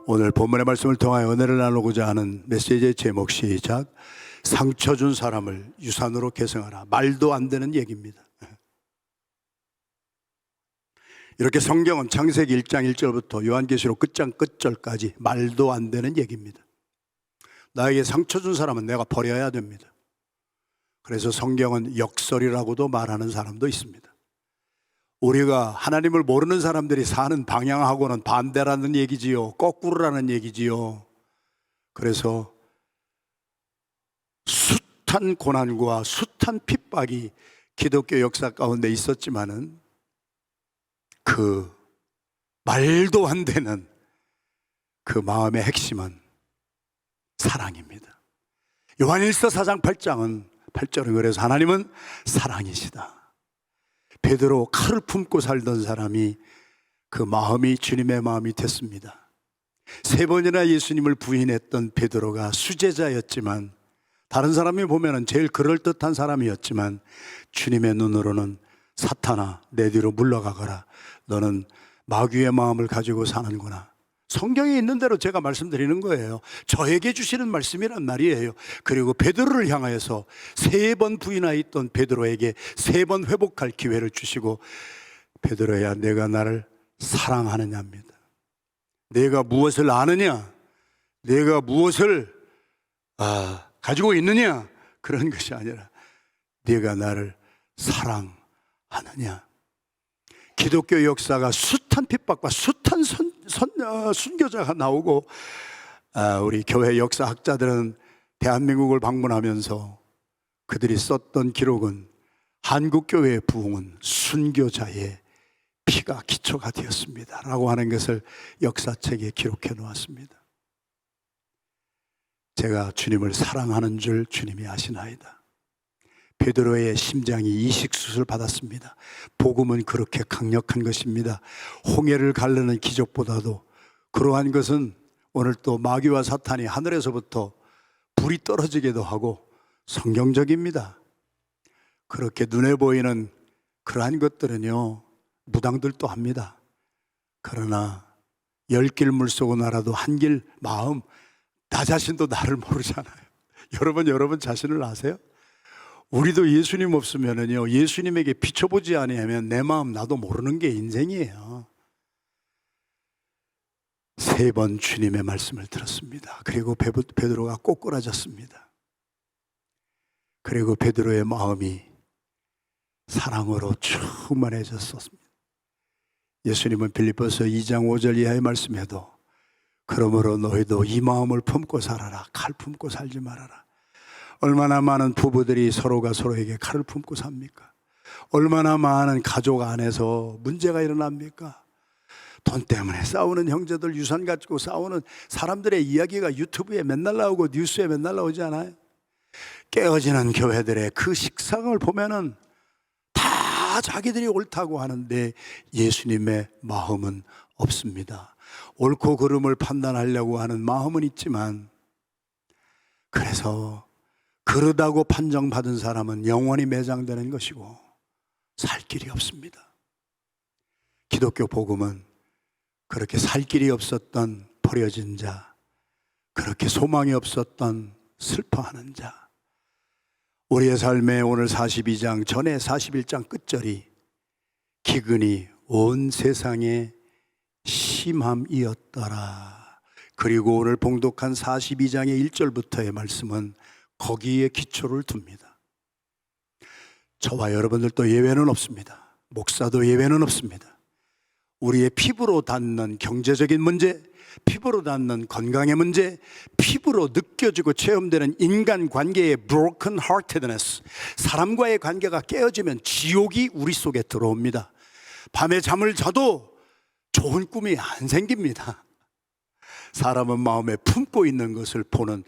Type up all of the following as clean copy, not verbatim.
오늘 본문의 말씀을 통하여 은혜를 나누고자 하는 메시지의 제목 시작. 상처 준 사람을 유산으로 계승하라. 말도 안 되는 얘기입니다. 이렇게 성경은 창세기 1장 1절부터 요한계시록 끝장 끝절까지 말도 안 되는 얘기입니다. 나에게 상처 준 사람은 내가 버려야 됩니다. 그래서 성경은 역설이라고도 말하는 사람도 있습니다. 우리가 하나님을 모르는 사람들이 사는 방향하고는 반대라는 얘기지요. 거꾸로라는 얘기지요. 그래서 숱한 고난과 숱한 핍박이 기독교 역사 가운데 있었지만은 그 말도 안 되는 그 마음의 핵심은 사랑입니다. 요한일서 4장 8절은 그래서 하나님은 사랑이시다. 베드로 칼을 품고 살던 사람이 그 마음이 주님의 마음이 됐습니다. 3번이나 예수님을 부인했던 베드로가 수제자였지만, 다른 사람이 보면은 제일 그럴듯한 사람이었지만, 주님의 눈으로는 사탄아 내 뒤로 물러가거라. 너는 마귀의 마음을 가지고 사는구나. 성경에 있는 대로 제가 말씀드리는 거예요. 저에게 주시는 말씀이란 말이에요. 그리고 베드로를 향하여서 3번 부인하였던 베드로에게 3번 회복할 기회를 주시고, 베드로야 내가 나를 사랑하느냐입니다. 내가 무엇을 아느냐, 내가 무엇을 가지고 있느냐, 그런 것이 아니라 네가 나를 사랑하느냐. 기독교 역사가 숱한 핍박과 숱한 순교자가 나오고, 우리 교회 역사학자들은 대한민국을 방문하면서 그들이 썼던 기록은 한국교회의 부흥은 순교자의 피가 기초가 되었습니다 라고 하는 것을 역사책에 기록해 놓았습니다. 제가 주님을 사랑하는 줄 주님이 아시나이다. 베드로의 심장이 이식수술 받았습니다. 복음은 그렇게 강력한 것입니다. 홍해를 가르는 기적보다도 그러한 것은 오늘 또 마귀와 사탄이 하늘에서부터 불이 떨어지기도 하고 성경적입니다. 그렇게 눈에 보이는 그러한 것들은요, 무당들도 합니다. 그러나 10길 물쏘고 날아도 한 길 마음, 나 자신도 나를 모르잖아요. 여러분 자신을 아세요? 우리도 예수님 없으면은요, 예수님에게 비춰보지 아니하면 내 마음 나도 모르는 게 인생이에요. 3번 주님의 말씀을 들었습니다. 그리고 베드로가 꼬꾸라졌습니다. 그리고 베드로의 마음이 사랑으로 충만해졌습니다. 예수님은 빌립보서 2장 5절 이하의 말씀에도 그러므로 너희도 이 마음을 품고 살아라. 칼 품고 살지 말아라. 얼마나 많은 부부들이 서로가 서로에게 칼을 품고 삽니까? 얼마나 많은 가족 안에서 문제가 일어납니까? 돈 때문에 싸우는 형제들, 유산 가지고 싸우는 사람들의 이야기가 유튜브에 맨날 나오고 뉴스에 맨날 나오지 않아요? 깨어지는 교회들의 그 식상을 보면은 다 자기들이 옳다고 하는데 예수님의 마음은 없습니다. 옳고 그름을 판단하려고 하는 마음은 있지만, 그래서 그러다고 판정받은 사람은 영원히 매장되는 것이고 살 길이 없습니다. 기독교 복음은 그렇게 살 길이 없었던 버려진 자, 그렇게 소망이 없었던 슬퍼하는 자, 우리의 삶의 오늘 42장 전에 41장 끝절이 기근이 온 세상에 심함이었더라. 그리고 오늘 봉독한 42장의 1절부터의 말씀은 거기에 기초를 둡니다. 저와 여러분들도 예외는 없습니다. 목사도 예외는 없습니다. 우리의 피부로 닿는 경제적인 문제, 피부로 닿는 건강의 문제, 피부로 느껴지고 체험되는 인간관계의 broken heartedness, 사람과의 관계가 깨어지면 지옥이 우리 속에 들어옵니다. 밤에 잠을 자도 좋은 꿈이 안 생깁니다. 사람은 마음에 품고 있는 것을 보는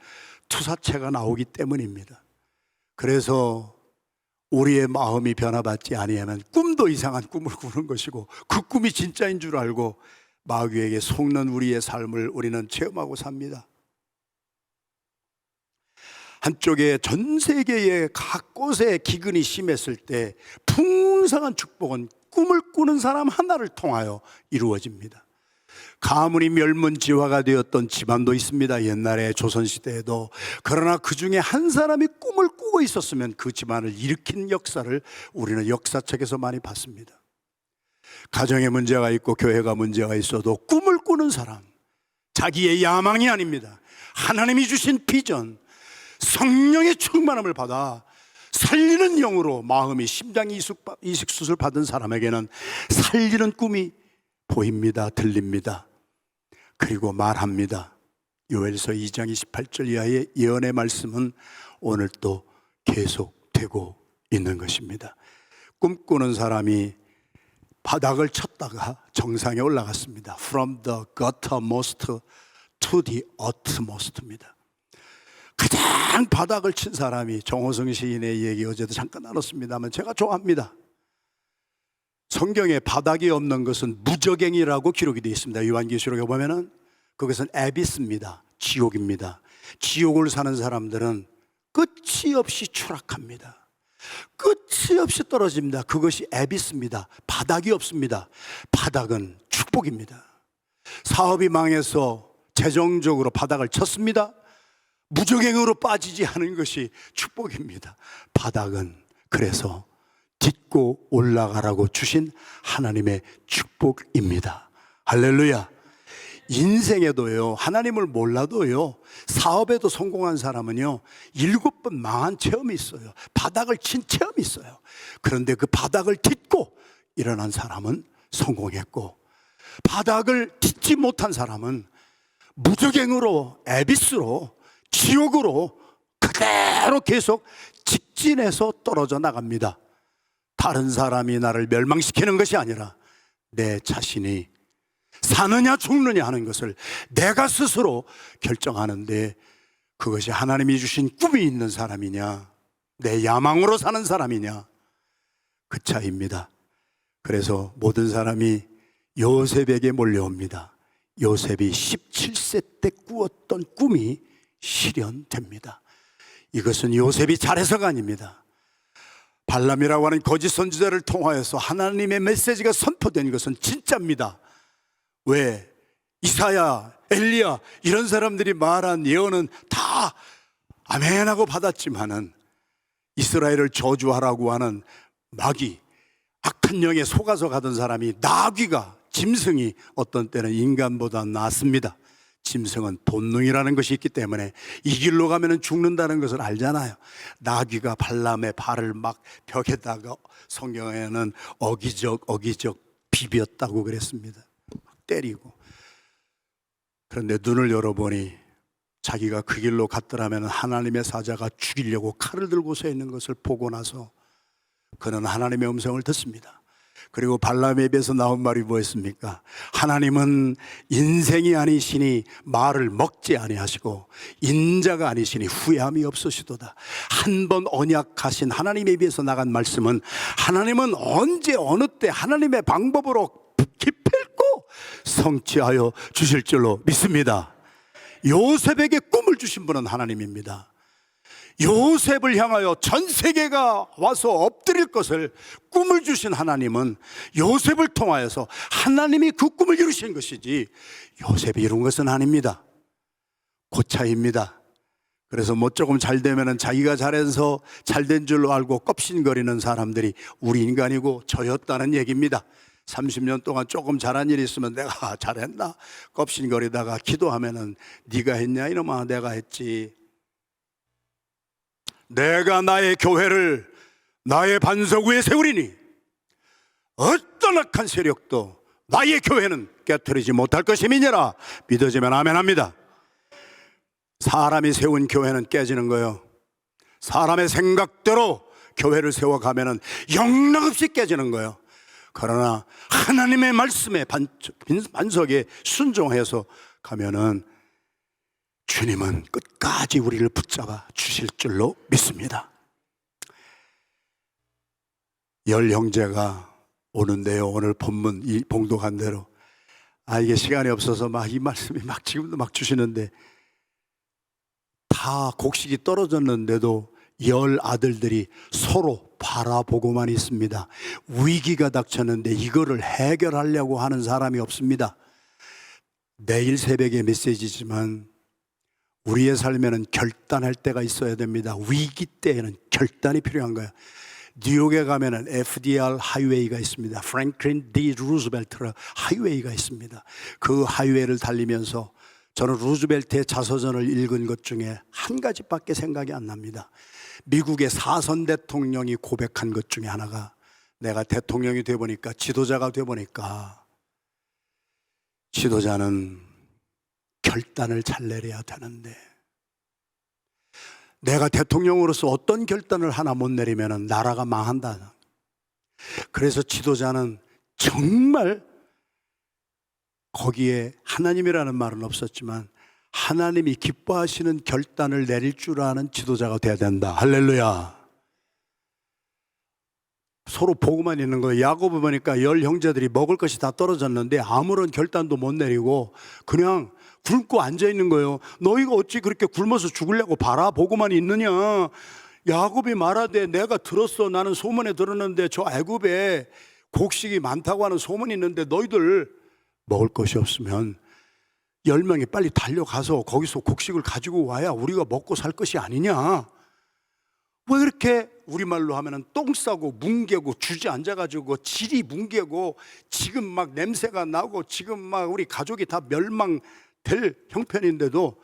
투사체가 나오기 때문입니다. 그래서 우리의 마음이 변화받지 아니하면 꿈도 이상한 꿈을 꾸는 것이고, 그 꿈이 진짜인 줄 알고 마귀에게 속는 우리의 삶을 우리는 체험하고 삽니다. 한쪽에 전 세계의 각 곳에 기근이 심했을 때 풍성한 축복은 꿈을 꾸는 사람 하나를 통하여 이루어집니다. 가문이 멸문지화가 되었던 집안도 있습니다. 옛날에 조선시대에도. 그러나 그 중에 한 사람이 꿈을 꾸고 있었으면 그 집안을 일으킨 역사를 우리는 역사책에서 많이 봤습니다. 가정에 문제가 있고 교회가 문제가 있어도 꿈을 꾸는 사람, 자기의 야망이 아닙니다. 하나님이 주신 비전, 성령의 충만함을 받아 살리는 영으로 마음이 심장 이식 수술 받은 사람에게는 살리는 꿈이 보입니다. 들립니다. 그리고 말합니다. 요엘서 2장 28절 이하의 예언의 말씀은 오늘 또 계속되고 있는 것입니다. 꿈꾸는 사람이 바닥을 쳤다가 정상에 올라갔습니다. From the guttermost to the uttermost입니다. 가장 바닥을 친 사람이, 정호성 시인의 얘기 어제도 잠깐 나눴습니다만 제가 좋아합니다. 성경에 바닥이 없는 것은 무저갱이라고 기록이 되어 있습니다. 요한계시록에 보면은 그것은 에비스입니다. 지옥입니다. 지옥을 사는 사람들은 끝이 없이 추락합니다. 끝이 없이 떨어집니다. 그것이 에비스입니다. 바닥이 없습니다. 바닥은 축복입니다. 사업이 망해서 재정적으로 바닥을 쳤습니다. 무저갱으로 빠지지 않은 것이 축복입니다. 바닥은 그래서 딛고 올라가라고 주신 하나님의 축복입니다. 할렐루야. 인생에도요, 하나님을 몰라도요, 사업에도 성공한 사람은요 7번 망한 체험이 있어요. 바닥을 친 체험이 있어요. 그런데 그 바닥을 딛고 일어난 사람은 성공했고, 바닥을 딛지 못한 사람은 무저갱으로, 에비스로, 지옥으로 그대로 계속 직진해서 떨어져 나갑니다. 다른 사람이 나를 멸망시키는 것이 아니라 내 자신이 사느냐 죽느냐 하는 것을 내가 스스로 결정하는데, 그것이 하나님이 주신 꿈이 있는 사람이냐, 내 야망으로 사는 사람이냐, 그 차이입니다. 그래서 모든 사람이 요셉에게 몰려옵니다. 요셉이 17세 때 꾸었던 꿈이 실현됩니다. 이것은 요셉이 잘해서가 아닙니다. 발람이라고 하는 거짓 선지자를 통하여서 하나님의 메시지가 선포된 것은 진짜입니다. 왜? 이사야, 엘리야 이런 사람들이 말한 예언은 다 아멘하고 받았지만은 이스라엘을 저주하라고 하는 마귀, 악한 영에 속아서 가던 사람이, 나귀가, 짐승이 어떤 때는 인간보다 낫습니다. 짐승은 본능이라는 것이 있기 때문에 이 길로 가면 죽는다는 것을 알잖아요. 나귀가 발람의 발을 막 벽에다가 성경에는 어기적 비볐다고 그랬습니다. 때리고. 그런데 눈을 열어보니 자기가 그 길로 갔더라면 하나님의 사자가 죽이려고 칼을 들고 서 있는 것을 보고 나서 그는 하나님의 음성을 듣습니다. 그리고 발람에 비해서 나온 말이 뭐였습니까? 하나님은 인생이 아니시니 말을 먹지 아니하시고 인자가 아니시니 후회함이 없으시도다. 한 번 언약하신 하나님에 비해서 나간 말씀은 하나님은 언제 어느 때 하나님의 방법으로 기필코 성취하여 주실 줄로 믿습니다. 요셉에게 꿈을 주신 분은 하나님입니다. 요셉을 향하여 전 세계가 와서 엎드릴 것을 꿈을 주신 하나님은 요셉을 통하여서 하나님이 그 꿈을 이루신 것이지 요셉이 이룬 것은 아닙니다. 그 차이입니다. 그래서 뭐 조금 잘 되면은 자기가 잘해서 잘된 줄로 알고 껍신거리는 사람들이 우리 인간이고 저였다는 얘기입니다. 30년 동안 조금 잘한 일이 있으면 내가 잘했나? 껍신거리다가 기도하면은 네가 했냐? 이놈아 내가 했지. 내가 나의 교회를 나의 반석 위에 세우리니 어떤 악한 세력도 나의 교회는 깨트리지 못할 것임이니라. 믿어지면 아멘합니다. 사람이 세운 교회는 깨지는 거예요. 사람의 생각대로 교회를 세워가면은 영락없이 깨지는 거예요. 그러나 하나님의 말씀에 반석에 순종해서 가면은 주님은 끝까지 우리를 붙잡아 주실 줄로 믿습니다. 열 형제가 오는데요, 오늘 본문 이 봉독한 대로 이게 시간이 없어서 막 이 말씀이 막 지금도 막 주시는데 다 곡식이 떨어졌는데도 열 아들들이 서로 바라보고만 있습니다. 위기가 닥쳤는데 이거를 해결하려고 하는 사람이 없습니다. 내일 새벽의 메시지지만 우리의 삶에는 결단할 때가 있어야 됩니다. 위기 때에는 결단이 필요한 거예요. 뉴욕에 가면은 FDR 하이웨이가 있습니다. 프랭클린 D 루즈벨트 하이웨이가 있습니다. 그 하이웨이를 달리면서 저는 루즈벨트의 자서전을 읽은 것 중에 한 가지밖에 생각이 안 납니다. 미국의 4선 대통령이 고백한 것 중에 하나가, 내가 대통령이 돼 보니까, 지도자가 돼 보니까 지도자는 결단을 잘 내려야 되는데, 내가 대통령으로서 어떤 결단을 하나 못 내리면 나라가 망한다. 그래서 지도자는 정말 거기에 하나님이라는 말은 없었지만 하나님이 기뻐하시는 결단을 내릴 줄 아는 지도자가 돼야 된다. 할렐루야. 서로 보고만 있는 거예요. 야고보 보니까 열 형제들이 먹을 것이 다 떨어졌는데 아무런 결단도 못 내리고 그냥 굶고 앉아 있는 거예요. 너희가 어찌 그렇게 굶어서 죽으려고 바라보고만 있느냐. 야곱이 말하되, 내가 들었어. 나는 소문에 들었는데 저 애굽에 곡식이 많다고 하는 소문이 있는데 너희들 먹을 것이 없으면 10명이 빨리 달려가서 거기서 곡식을 가지고 와야 우리가 먹고 살 것이 아니냐. 왜 그렇게 우리말로 하면은 똥 싸고 뭉개고 주저앉아가지고 질이 뭉개고 지금 막 냄새가 나고 지금 막 우리 가족이 다 멸망될 형편인데도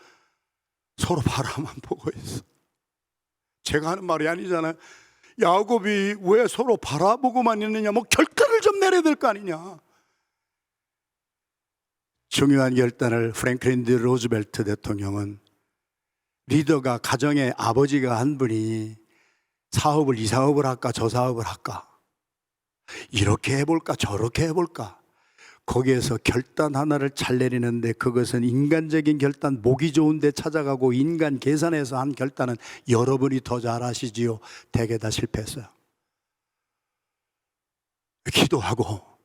서로 바라만 보고 있어. 제가 하는 말이 아니잖아요. 야곱이 왜 서로 바라보고만 있느냐. 뭐 결단을 좀 내려야 될 거 아니냐. 중요한 결단을 프랭클린 디 루즈벨트 대통령은, 리더가 가정의 아버지가 한 분이 사업을 이 사업을 할까 저 사업을 할까, 이렇게 해볼까 저렇게 해볼까, 거기에서 결단 하나를 잘 내리는데 그것은 인간적인 결단, 보기 좋은 데 찾아가고 인간 계산해서 한 결단은 여러분이 더 잘 아시지요. 대개 다 실패했어요. 기도하고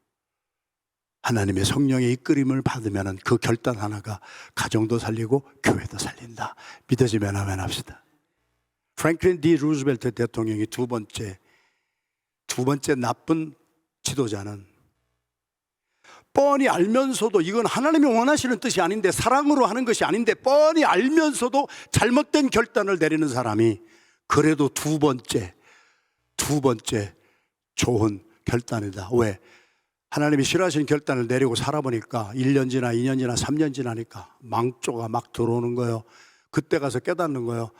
하나님의 성령의 이끌림을 받으면 그 결단 하나가 가정도 살리고 교회도 살린다. 믿어지면 아멘 합시다. 프랭클린 디 루즈벨트 대통령이 두 번째 나쁜 지도자는, 뻔히 알면서도 이건 하나님이 원하시는 뜻이 아닌데, 사랑으로 하는 것이 아닌데 뻔히 알면서도 잘못된 결단을 내리는 사람이 그래도 두 번째 좋은 결단이다. 왜? 하나님이 싫어하시는 결단을 내리고 살아보니까 1년 지나 2년 지나 3년 지나니까 망조가 막 들어오는 거예요. 그때 가서 깨닫는 거예요.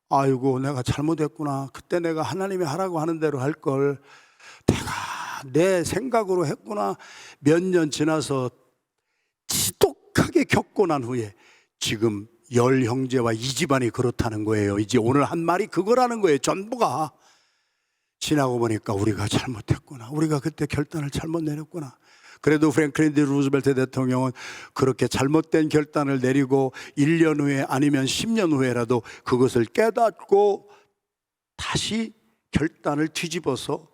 아이고, 내가 잘못했구나. 그때 내가 하나님이 하라고 하는 대로 할 걸 내가 내 생각으로 했구나. 몇 년 지나서 지독하게 겪고 난 후에 지금 열 형제와 이 집안이 그렇다는 거예요. 이제 오늘 한 말이 그거라는 거예요. 전부가. 지나고 보니까 우리가 잘못했구나. 우리가 그때 결단을 잘못 내렸구나. 그래도 프랭클린 디 루즈벨트 대통령은 그렇게 잘못된 결단을 내리고 1년 후에 아니면 10년 후에라도 그것을 깨닫고 다시 결단을 뒤집어서,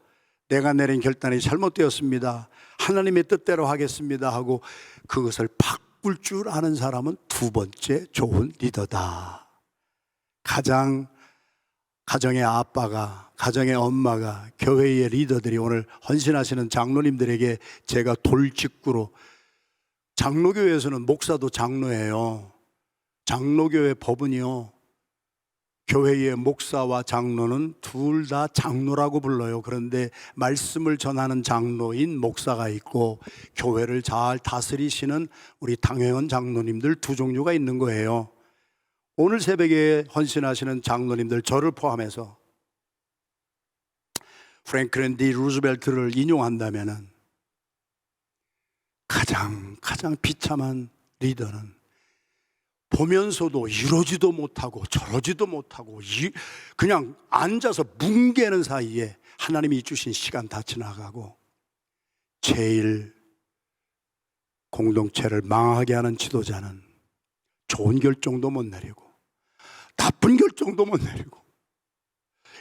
내가 내린 결단이 잘못되었습니다. 하나님의 뜻대로 하겠습니다 하고 그것을 바꿀 줄 아는 사람은 두 번째 좋은 리더다. 가정의 아빠가, 가정의 엄마가, 교회의 리더들이, 오늘 헌신하시는 장로님들에게 제가 돌직구로, 장로교회에서는 목사도 장로예요. 장로교회 법은요, 교회의 목사와 장로는 둘 다 장로라고 불러요. 그런데 말씀을 전하는 장로인 목사가 있고 교회를 잘 다스리시는 우리 당회원 장로님들 두 종류가 있는 거예요. 오늘 새벽에 헌신하시는 장로님들, 저를 포함해서 프랭클린 디 루즈벨트를 인용한다면 가장 비참한 리더는 보면서도 이러지도 못하고 저러지도 못하고 그냥 앉아서 뭉개는 사이에 하나님이 주신 시간 다 지나가고 제일 공동체를 망하게 하는 지도자는 좋은 결정도 못 내리고 나쁜 결정도 못 내리고,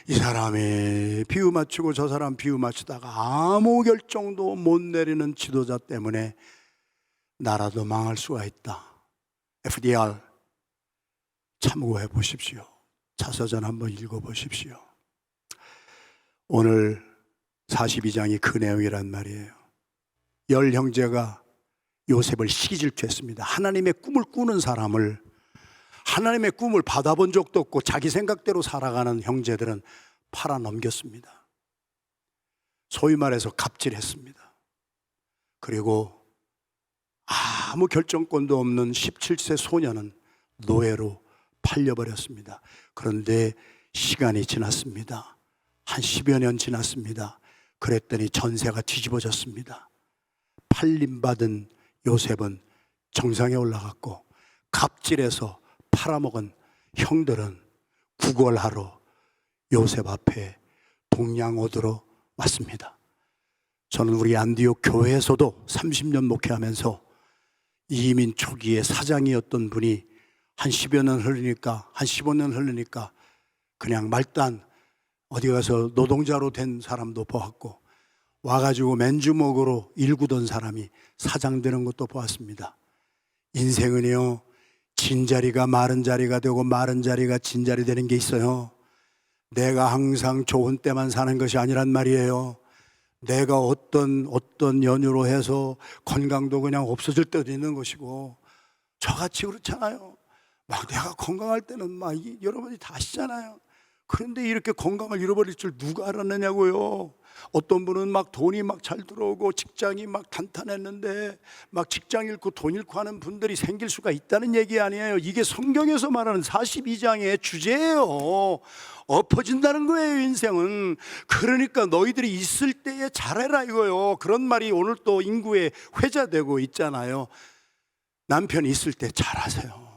이 사람이 비유 맞추고 저 사람 비유 맞추다가 아무 결정도 못 내리는 지도자 때문에 나라도 망할 수가 있다. FDR 참고해 보십시오. 자서전 한번 읽어 보십시오. 오늘 42장이 그 내용이란 말이에요. 10형제가 요셉을 시기질투했습니다. 하나님의 꿈을 꾸는 사람을, 하나님의 꿈을 받아본 적도 없고 자기 생각대로 살아가는 형제들은 팔아넘겼습니다. 소위 말해서 갑질했습니다. 그리고 아무 결정권도 없는 17세 소년은 노예로 팔려버렸습니다. 그런데 시간이 지났습니다. 한 10여 년 지났습니다. 그랬더니 전세가 뒤집어졌습니다. 팔림받은 요셉은 정상에 올라갔고 갑질해서 팔아먹은 형들은 구걸하러 요셉 앞에 동양오드로 왔습니다. 저는 우리 안디옥 교회에서도 30년 목회하면서 이민 초기에 사장이었던 분이 한 10여 년 흐르니까, 한 15년 흐르니까 그냥 말단 어디 가서 노동자로 된 사람도 보았고, 와가지고 맨주먹으로 일구던 사람이 사장 되는 것도 보았습니다. 인생은요, 진자리가 마른 자리가 되고 마른 자리가 진자리 되는 게 있어요. 내가 항상 좋은 때만 사는 것이 아니란 말이에요. 내가 어떤 연유로 해서 건강도 그냥 없어질 때도 있는 것이고, 저같이 그렇잖아요. 막 내가 건강할 때는 막 여러분이 다 아시잖아요. 그런데 이렇게 건강을 잃어버릴 줄 누가 알았느냐고요. 어떤 분은 막 돈이 막 잘 들어오고 직장이 막 탄탄했는데 막 직장 잃고 돈 잃고 하는 분들이 생길 수가 있다는 얘기 아니에요. 이게 성경에서 말하는 42장의 주제예요. 엎어진다는 거예요, 인생은. 그러니까 너희들이 있을 때에 잘해라 이거요. 그런 말이 오늘 또 인구에 회자되고 있잖아요. 남편이 있을 때 잘하세요.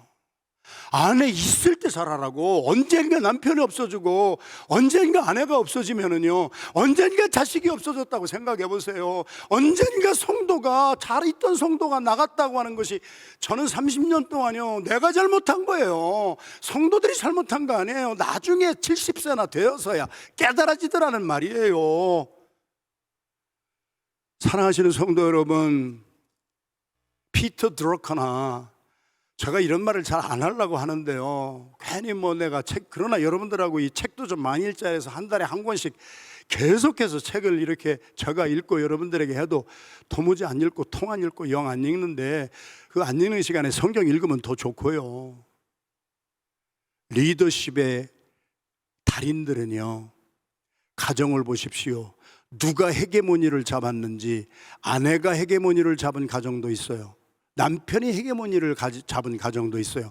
아내 있을 때 잘하라고. 언젠가 남편이 없어지고 언젠가 아내가 없어지면은요, 언젠가 자식이 없어졌다고 생각해 보세요. 언젠가 성도가, 잘 있던 성도가 나갔다고 하는 것이, 저는 30년 동안요 내가 잘못한 거예요. 성도들이 잘못한 거 아니에요. 나중에 70세나 되어서야 깨달아지더라는 말이에요. 사랑하시는 성도 여러분, 피터 드러커나, 제가 이런 말을 잘 안 하려고 하는데요, 괜히 뭐 내가 그러나 여러분들하고 이 책도 좀 많이 읽자 해서 한 달에 한 권씩 계속해서 책을 이렇게 제가 읽고 여러분들에게 해도 도무지 안 읽고 통 안 읽고 영 안 읽는데, 그 안 읽는 시간에 성경 읽으면 더 좋고요. 리더십의 달인들은요, 가정을 보십시오. 누가 헤게모니를 잡았는지, 아내가 헤게모니를 잡은 가정도 있어요. 남편이 헤게모니를 잡은 가정도 있어요.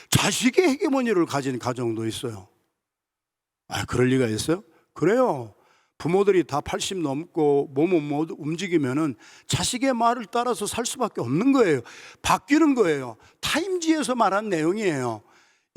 자식이 헤게모니를 가진 가정도 있어요. 그럴 리가 있어요? 그래요. 부모들이 다 80 넘고 몸은 모두 움직이면은 자식의 말을 따라서 살 수밖에 없는 거예요. 바뀌는 거예요. 타임지에서 말한 내용이에요.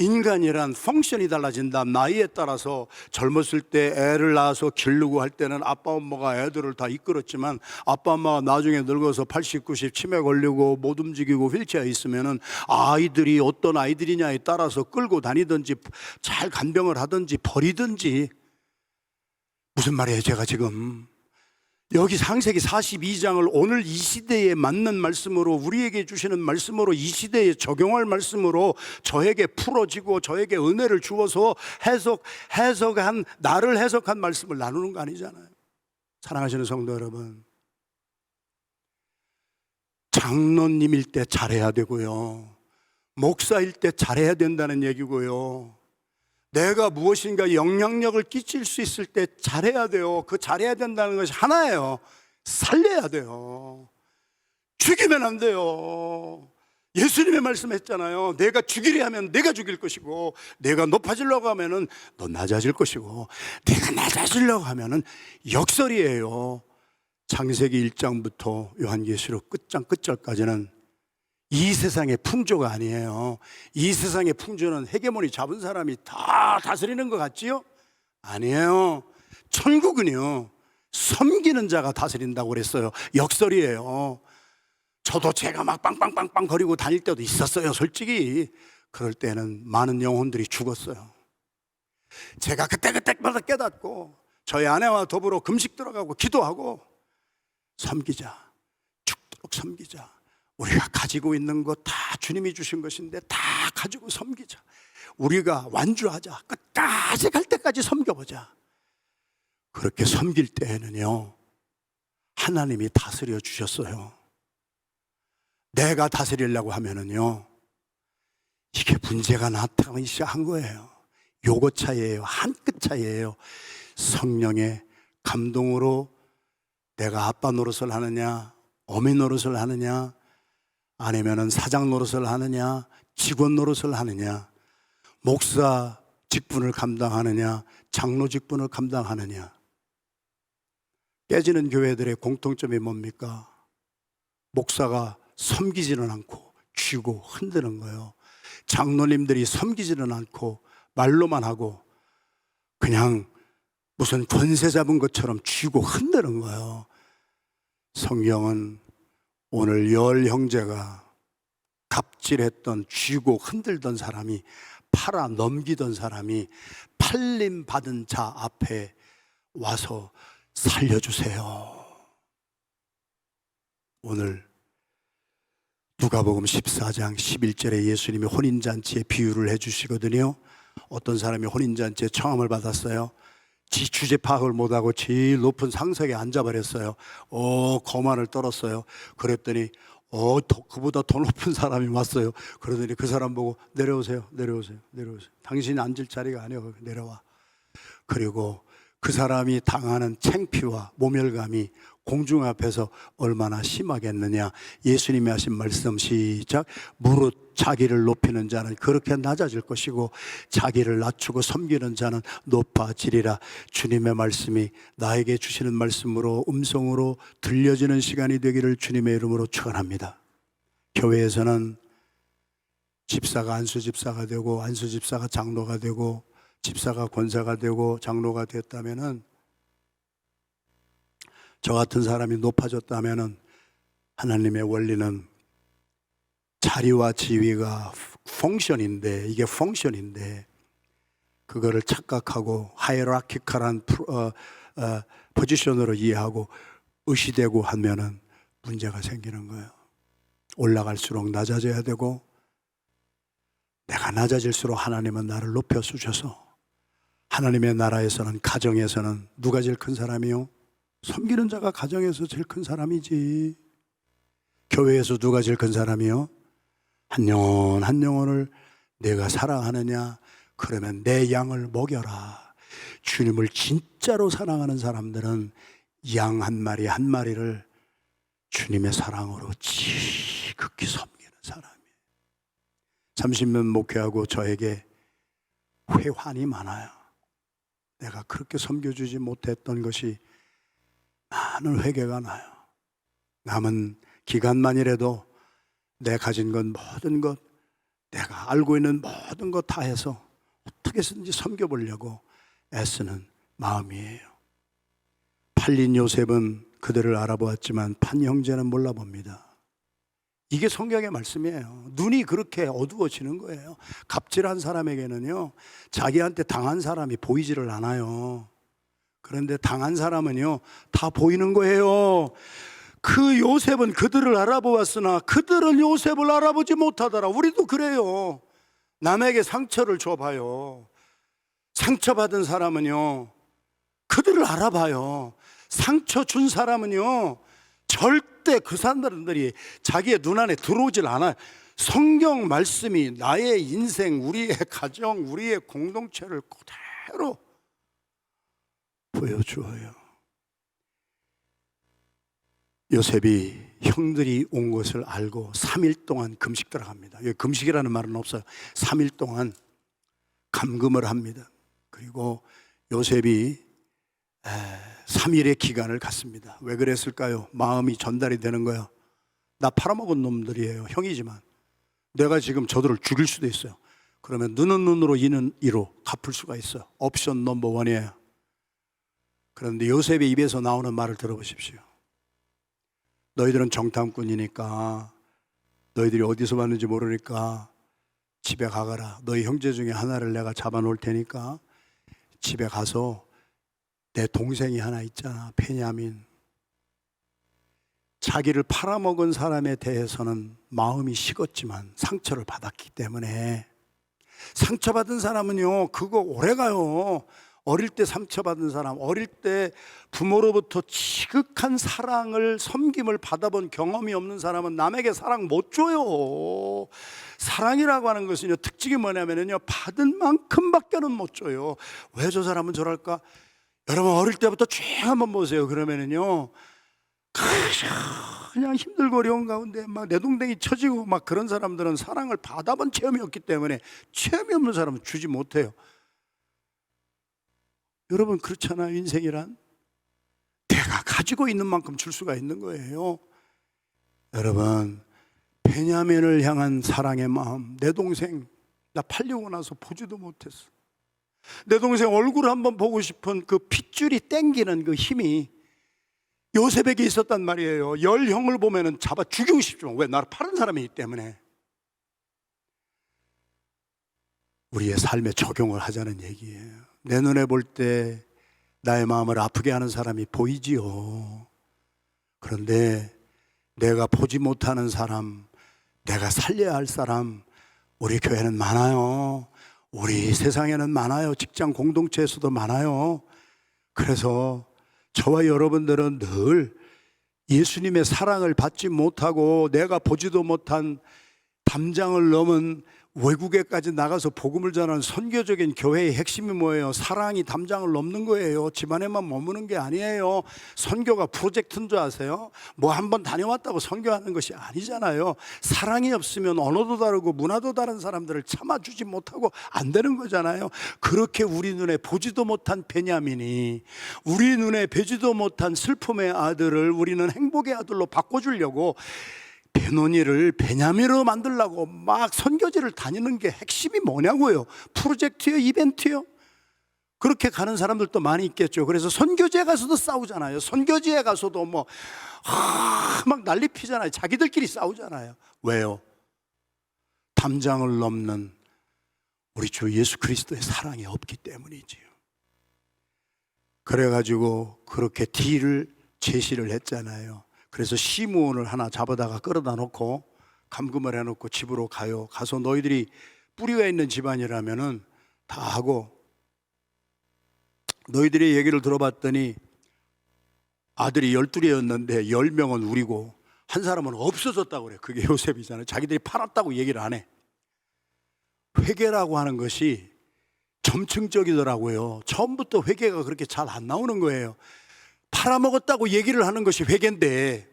인간이란 펑션이 달라진다. 나이에 따라서 젊었을 때 애를 낳아서 기르고 할 때는 아빠 엄마가 애들을 다 이끌었지만, 아빠 엄마가 나중에 늙어서 80, 90 치매 걸리고 못 움직이고 휠체어에 있으면은 아이들이 어떤 아이들이냐에 따라서 끌고 다니든지 잘 간병을 하든지 버리든지. 무슨 말이에요 제가 지금? 여기 창세기 42장을 오늘 이 시대에 맞는 말씀으로, 우리에게 주시는 말씀으로, 이 시대에 적용할 말씀으로 저에게 풀어지고 저에게 은혜를 주어서 해석한, 나를 해석한 말씀을 나누는 거 아니잖아요. 사랑하시는 성도 여러분, 장로님일 때 잘해야 되고요, 목사일 때 잘해야 된다는 얘기고요, 내가 무엇인가 영향력을 끼칠 수 있을 때 잘해야 돼요. 그 잘해야 된다는 것이 하나예요. 살려야 돼요. 죽이면 안 돼요. 예수님의 말씀했잖아요. 내가 죽이려 하면 내가 죽일 것이고, 내가 높아지려고 하면은 너 낮아질 것이고, 내가 낮아지려고 하면은 역설이에요. 창세기 1장부터 요한계시록 끝장 끝절까지는 이 세상의 풍조가 아니에요. 이 세상의 풍조는 헤게모니 잡은 사람이 다 다스리는 것 같지요? 아니에요. 천국은요, 섬기는 자가 다스린다고 그랬어요. 역설이에요. 저도 제가 막 빵빵빵빵 거리고 다닐 때도 있었어요. 솔직히 그럴 때는 많은 영혼들이 죽었어요. 제가 그때마다 깨닫고 저희 아내와 더불어 금식 들어가고 기도하고, 섬기자, 죽도록 섬기자. 우리가 가지고 있는 것 다 주님이 주신 것인데 다 가지고 섬기자. 우리가 완주하자. 끝까지 갈 때까지 섬겨보자. 그렇게 섬길 때에는요, 하나님이 다스려 주셨어요. 내가 다스리려고 하면은요, 이게 문제가 나타나기 시작한 거예요. 요거 차이예요. 한 끗 차이예요. 성령의 감동으로 내가 아빠 노릇을 하느냐, 어미 노릇을 하느냐, 아니면은 사장 노릇을 하느냐, 직원 노릇을 하느냐, 목사 직분을 감당하느냐, 장로 직분을 감당하느냐. 깨지는 교회들의 공통점이 뭡니까? 목사가 섬기지는 않고 쥐고 흔드는 거예요. 장로님들이 섬기지는 않고 말로만 하고 그냥 무슨 권세 잡은 것처럼 쥐고 흔드는 거예요. 성경은 오늘 열 형제가 갑질했던, 쥐고 흔들던 사람이, 팔아 넘기던 사람이 팔림 받은 자 앞에 와서 살려주세요. 오늘 누가복음 14장 11절에 예수님이 혼인잔치의 비유를 해주시거든요. 어떤 사람이 혼인잔치에 청함을 받았어요. 지 주제 파악을 못하고 제일 높은 상석에 앉아버렸어요. 거만을 떨었어요. 그랬더니 그보다 더 높은 사람이 왔어요. 그러더니 그 사람 보고 내려오세요. 당신이 앉을 자리가 아니에요. 내려와. 그리고 그 사람이 당하는 창피와 모멸감이 공중 앞에서 얼마나 심하겠느냐. 예수님이 하신 말씀 시작. 무릇 자기를 높이는 자는 그렇게 낮아질 것이고 자기를 낮추고 섬기는 자는 높아지리라. 주님의 말씀이 나에게 주시는 말씀으로 음성으로 들려지는 시간이 되기를 주님의 이름으로 축원합니다. 교회에서는 집사가 안수집사가 되고 안수집사가 장로가 되고 집사가 권사가 되고 장로가 됐다면은, 저 같은 사람이 높아졌다면은, 하나님의 원리는 자리와 지위가 이게 펑션인데 그거를 착각하고 하이라키컬한 포지션으로 이해하고 의시되고 하면은 문제가 생기는 거예요. 올라갈수록 낮아져야 되고, 내가 낮아질수록 하나님은 나를 높여 주셔서, 하나님의 나라에서는, 가정에서는 누가 제일 큰 사람이요? 섬기는 자가 가정에서 제일 큰 사람이지. 교회에서 누가 제일 큰 사람이요? 한 영혼 한 영혼을 내가 사랑하느냐? 그러면 내 양을 먹여라. 주님을 진짜로 사랑하는 사람들은 양 한 마리 한 마리를 주님의 사랑으로 지극히 섬기는 사람이에요. 30년 목회하고 저에게 회환이 많아요. 내가 그렇게 섬겨주지 못했던 것이 많은 회개가 나요. 남은 기간만이라도 내 가진 것 모든 것, 내가 알고 있는 모든 것 다 해서 어떻게 해서든지 섬겨보려고 애쓰는 마음이에요. 팔린 요셉은 그들을 알아보았지만 판 형제는 몰라봅니다. 이게 성경의 말씀이에요. 눈이 그렇게 어두워지는 거예요. 갑질한 사람에게는요, 자기한테 당한 사람이 보이지를 않아요. 그런데 당한 사람은요, 다 보이는 거예요. 그 요셉은 그들을 알아보았으나 그들은 요셉을 알아보지 못하더라. 우리도 그래요. 남에게 상처를 줘봐요. 상처받은 사람은요, 그들을 알아봐요. 상처 준 사람은요, 절대 그 사람들이 자기의 눈 안에 들어오질 않아요. 성경 말씀이 나의 인생, 우리의 가정, 우리의 공동체를 그대로 보여주어요. 요셉이 형들이 온 것을 알고 3일 동안 금식 들어갑니다. 여기 금식이라는 말은 없어요. 3일 동안 감금을 합니다. 그리고 요셉이 3일의 기간을 갖습니다. 왜 그랬을까요? 마음이 전달이 되는 거예요. 나 팔아먹은 놈들이에요. 형이지만 내가 지금 저들을 죽일 수도 있어요. 그러면 눈은 눈으로 이는 이로 갚을 수가 있어요. 옵션 넘버 원이에요. 그런데 요셉의 입에서 나오는 말을 들어보십시오. 너희들은 정탐꾼이니까, 너희들이 어디서 왔는지 모르니까 집에 가거라. 너희 형제 중에 하나를 내가 잡아놓을 테니까 집에 가서 내 동생이 하나 있잖아, 베냐민. 자기를 팔아먹은 사람에 대해서는 마음이 식었지만 상처를 받았기 때문에, 상처받은 사람은요, 그거 오래가요. 어릴 때 상처받은 사람, 어릴 때 부모로부터 지극한 사랑을, 섬김을 받아본 경험이 없는 사람은 남에게 사랑 못 줘요. 사랑이라고 하는 것은요, 특징이 뭐냐면요, 받은 만큼밖에는 못 줘요. 왜 저 사람은 저럴까? 여러분 어릴 때부터 쭉 한번 보세요. 그러면은요, 그냥 힘들고 어려운 가운데 막 내동댕이 쳐지고 막 그런 사람들은 사랑을 받아본 체험이 없기 때문에, 체험이 없는 사람은 주지 못해요. 여러분 그렇잖아요. 인생이란 내가 가지고 있는 만큼 줄 수가 있는 거예요. 여러분, 베냐민을 향한 사랑의 마음, 내 동생 나 팔리고 나서 보지도 못했어. 내 동생 얼굴 한번 보고 싶은 그 핏줄이 땡기는 그 힘이 요셉에게 있었단 말이에요. 열 형을 보면은 잡아 죽이고 싶지만, 왜? 나를 파는 사람이기 때문에. 우리의 삶에 적용을 하자는 얘기예요. 내 눈에 볼 때 나의 마음을 아프게 하는 사람이 보이지요. 그런데 내가 보지 못하는 사람, 내가 살려야 할 사람, 우리 교회는 많아요. 우리 세상에는 많아요. 직장 공동체에서도 많아요. 그래서 저와 여러분들은 늘 예수님의 사랑을 받지 못하고 내가 보지도 못한 담장을 넘은 외국에까지 나가서 복음을 전하는 선교적인 교회의 핵심이 뭐예요? 사랑이 담장을 넘는 거예요. 집안에만 머무는 게 아니에요. 선교가 프로젝트인 줄 아세요? 뭐 한번 다녀왔다고 선교하는 것이 아니잖아요. 사랑이 없으면 언어도 다르고 문화도 다른 사람들을 참아주지 못하고 안 되는 거잖아요. 그렇게 우리 눈에 보지도 못한 베냐민이, 우리 눈에 뵈지도 못한 슬픔의 아들을 우리는 행복의 아들로 바꿔주려고 베노니를 베냐민으로 만들려고 막 선교지를 다니는 게 핵심이 뭐냐고요? 프로젝트요? 이벤트요? 그렇게 가는 사람들도 많이 있겠죠. 그래서 선교지에 가서도 싸우잖아요. 선교지에 가서도 막 난리 피잖아요. 자기들끼리 싸우잖아요. 왜요? 담장을 넘는 우리 주 예수 그리스도의 사랑이 없기 때문이지요. 그래가지고 그렇게 딜을 제시를 했잖아요. 그래서 시므온을 하나 잡아다가 끌어다 놓고 감금을 해놓고 집으로 가요. 가서 너희들이 뿌리가 있는 집안이라면은 다 하고, 너희들의 얘기를 들어봤더니 아들이 12이었는데 10명은 우리고 한 사람은 없어졌다고 그래. 그게 요셉이잖아요. 자기들이 팔았다고 얘기를 안 해. 회개라고 하는 것이 점층적이더라고요. 처음부터 회개가 그렇게 잘 안 나오는 거예요. 팔아먹었다고 얘기를 하는 것이 회개인데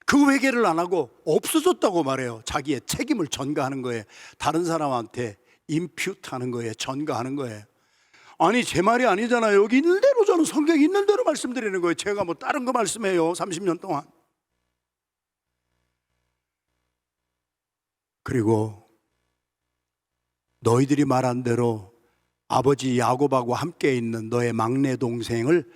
그 회개를 안 하고 없어졌다고 말해요. 자기의 책임을 전가하는 거예요. 다른 사람한테 임퓨트하는 거예요. 전가하는 거예요. 아니 제 말이 아니잖아요. 여기 있는 대로 저는 성경에 있는 대로 말씀드리는 거예요. 제가 뭐 다른 거 말씀해요. 30년 동안. 그리고 너희들이 말한 대로 아버지 야곱하고 함께 있는 너의 막내 동생을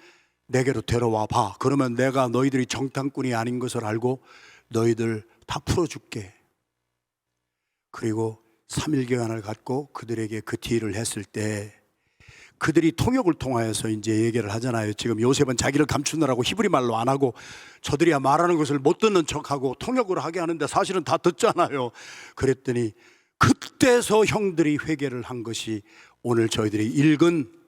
내게로 데려와 봐. 그러면 내가 너희들이 정탐꾼이 아닌 것을 알고 너희들 다 풀어줄게. 그리고 3일기간을 갖고 그들에게 그 딜을 했을 때 그들이 통역을 통하여서 이제 얘기를 하잖아요. 지금 요셉은 자기를 감추느라고 히브리 말로 안 하고 저들이야 말하는 것을 못 듣는 척하고 통역으로 하게 하는데 사실은 다 듣잖아요. 그랬더니 그때서 형들이 회개를 한 것이 오늘 저희들이 읽은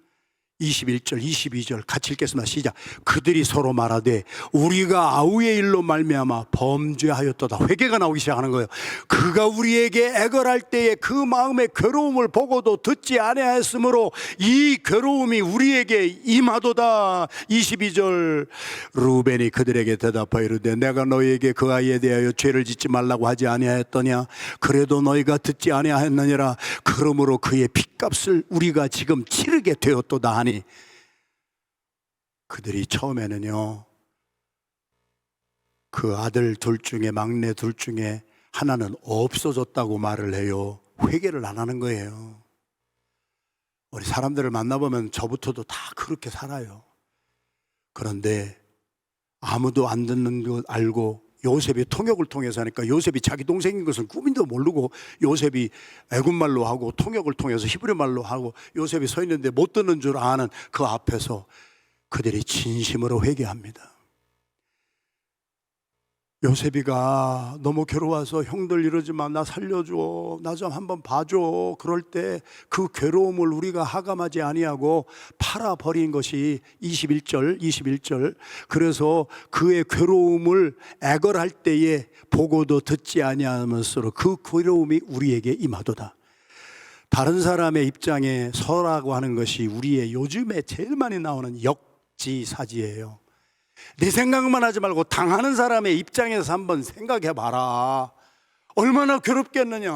21절 22절 같이 읽겠습니다. 시작. 그들이 서로 말하되 우리가 아우의 일로 말미암아 범죄하였도다. 회개가 나오기 시작하는 거예요. 그가 우리에게 애걸할 때에 그 마음의 괴로움을 보고도 듣지 아니하였으므로 이 괴로움이 우리에게 임하도다. 22절 루벤이 그들에게 대답하여 이르되 내가 너희에게 그 아이에 대하여 죄를 짓지 말라고 하지 아니하였더냐. 그래도 너희가 듣지 아니하였느니라. 그러므로 그의 핏값을 우리가 지금 치르게 되었도다 하니, 그들이 처음에는요 그 아들 둘 중에 막내 둘 중에 하나는 없어졌다고 말을 해요. 회개를 안 하는 거예요. 우리 사람들을 만나보면 저부터도 다 그렇게 살아요. 그런데 아무도 안 듣는 것 알고 요셉이 통역을 통해서 하니까 요셉이 자기 동생인 것은 꿈인도 모르고 요셉이 애굽말로 하고 통역을 통해서 히브리 말로 하고 요셉이 서 있는데 못 듣는 줄 아는 그 앞에서 그들이 진심으로 회개합니다. 요셉이가 너무 괴로워서 형들 이러지 마, 나 살려줘, 나 좀 한번 봐줘. 그럴 때 그 괴로움을 우리가 하감하지 아니하고 팔아버린 것이 21절. 그래서 그의 괴로움을 애걸할 때에 보고도 듣지 아니하면서 그 괴로움이 우리에게 임하도다. 다른 사람의 입장에 서라고 하는 것이 우리의 요즘에 제일 많이 나오는 역지사지예요. 네 생각만 하지 말고 당하는 사람의 입장에서 한번 생각해 봐라. 얼마나 괴롭겠느냐.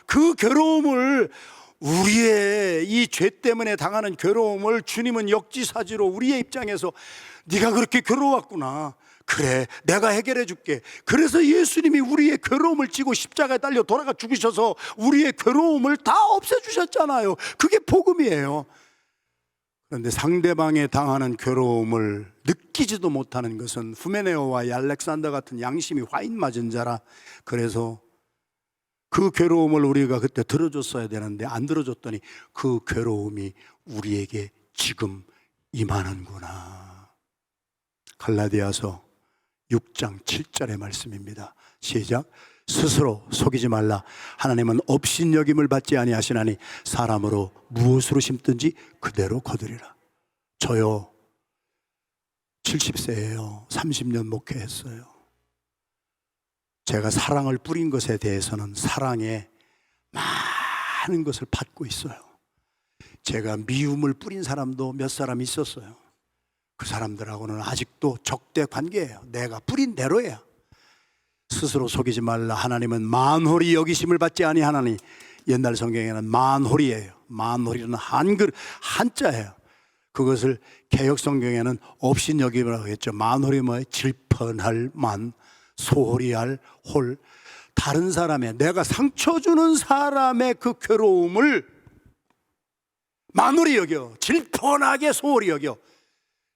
그 괴로움을, 우리의 이 죄 때문에 당하는 괴로움을 주님은 역지사지로 우리의 입장에서 네가 그렇게 괴로웠구나, 그래 내가 해결해 줄게. 그래서 예수님이 우리의 괴로움을 지고 십자가에 달려 돌아가 죽으셔서 우리의 괴로움을 다 없애주셨잖아요. 그게 복음이에요. 그런데 상대방에 당하는 괴로움을 느끼지도 못하는 것은 후메네오와 알렉산더 같은 양심이 화인 맞은 자라. 그래서 그 괴로움을 우리가 그때 들어줬어야 되는데 안 들어줬더니 그 괴로움이 우리에게 지금 임하는구나. 갈라디아서 6장 7절의 말씀입니다. 시작. 스스로 속이지 말라. 하나님은 업신여김을 받지 아니하시나니 사람으로 무엇으로 심든지 그대로 거두리라. 저요 70세예요. 30년 목회했어요. 제가 사랑을 뿌린 것에 대해서는 사랑에 많은 것을 받고 있어요. 제가 미움을 뿌린 사람도 몇 사람 있었어요. 그 사람들하고는 아직도 적대 관계예요. 내가 뿌린 대로예요. 스스로 속이지 말라. 하나님은 만홀히 여기심을 받지 아니하나니. 옛날 성경에는 만홀이에요. 만홀이는 한자예요. 그것을 개역 성경에는 업신여김이라고 했죠. 만홀이 뭐예요? 질펀할 만, 소홀히 할 홀. 다른 사람의, 내가 상처 주는 사람의 그 괴로움을 만홀히 여겨, 질펀하게 소홀히 여겨.